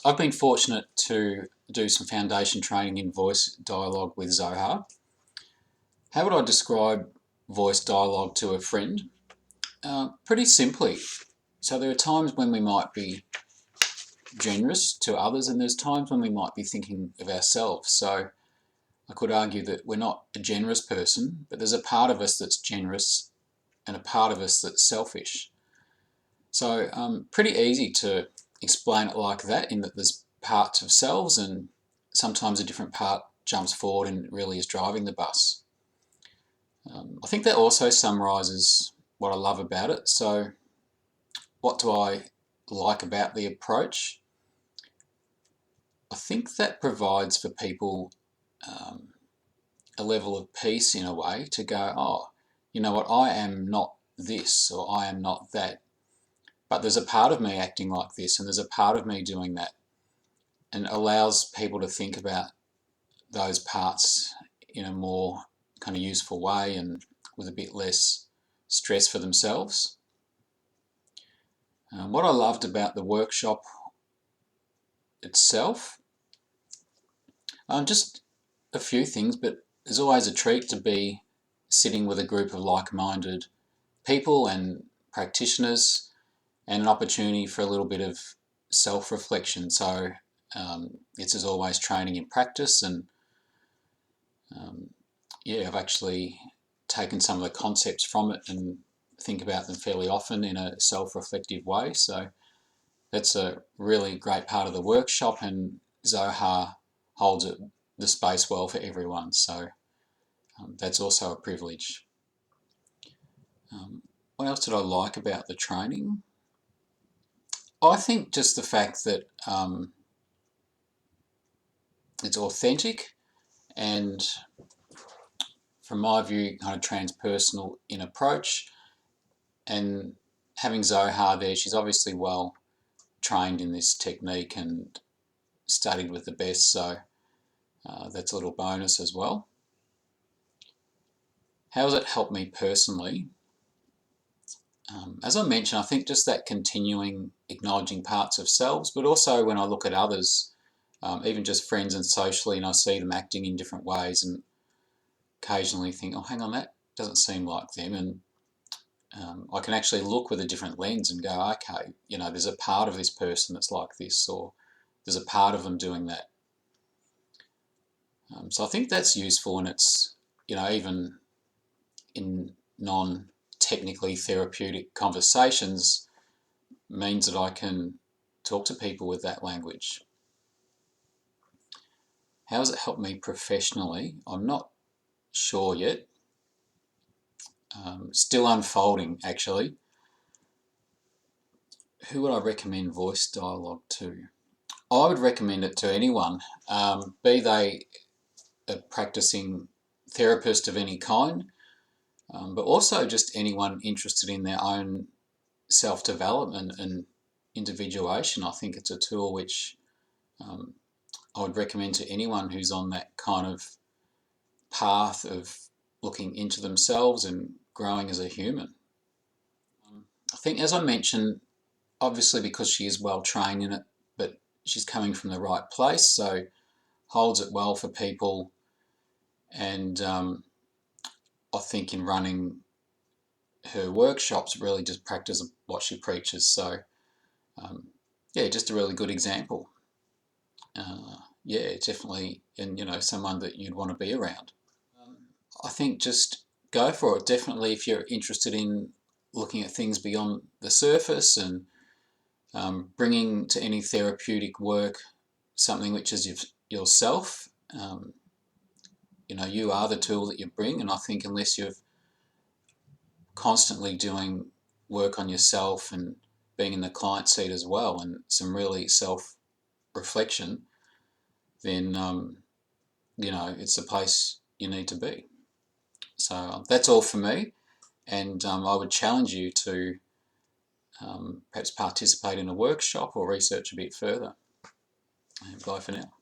I've been fortunate to do some foundation training in voice dialogue with Zohar. How would I describe voice dialogue to a friend? Pretty simply. So there are times when we might be generous to others, and there's times when we might be thinking of ourselves. So I could argue that we're not a generous person, but there's a part of us that's generous and a part of us that's selfish. So pretty easy to explain it like that, in that there's parts of selves and sometimes a different part jumps forward and really is driving the bus. I think that also summarises what I love about it. So what do I like about the approach? I think that provides for people a level of peace in a way to go, oh, you know what, I am not this or I am not that. But there's a part of me acting like this and there's a part of me doing that, and allows people to think about those parts in a more kind of useful way and with a bit less stress for themselves. What I loved about the workshop itself, just a few things, but there's always a treat to be sitting with a group of like-minded people and practitioners, and an opportunity for a little bit of self-reflection. So it's as always training in practice, and yeah, I've actually taken some of the concepts from it and think about them fairly often in a self-reflective way. So that's a really great part of the workshop, and Zohar holds the space well for everyone. So that's also a privilege. What else did I like about the training? I think just the fact that it's authentic and, from my view, kind of transpersonal in approach. And having Zohar there, she's obviously well trained in this technique and studied with the best, so that's a little bonus as well. How has it helped me personally? As I mentioned, I think just that continuing acknowledging parts of selves, but also when I look at others, even just friends and socially, and I see them acting in different ways, and occasionally think, oh, hang on, that doesn't seem like them. And I can actually look with a different lens and go, okay, you know, there's a part of this person that's like this, or there's a part of them doing that. So I think that's useful, and it's, you know, even in non-technically therapeutic conversations, means that I can talk to people with that language. How has it helped me professionally? I'm not sure yet. Still unfolding, actually. Who would I recommend voice dialogue to? I would recommend it to anyone, be they a practicing therapist of any kind, but also just anyone interested in their own self-development and individuation. I think it's a tool which I would recommend to anyone who's on that kind of path of looking into themselves and growing as a human. I think, as I mentioned, obviously because she is well trained in it, but she's coming from the right place, so holds it well for people. And I think in running her workshops, really just practice what she preaches. So yeah, just a really good example. Yeah, definitely, and you know, someone that you'd want to be around. I think just go for it. Definitely, if you're interested in looking at things beyond the surface and bringing to any therapeutic work something which is yourself. You know, you are the tool that you bring, and I think unless you're constantly doing work on yourself and being in the client seat as well, and some really self-reflection, then you know, it's the place you need to be. So that's all for me, and I would challenge you to perhaps participate in a workshop or research a bit further. Bye for now.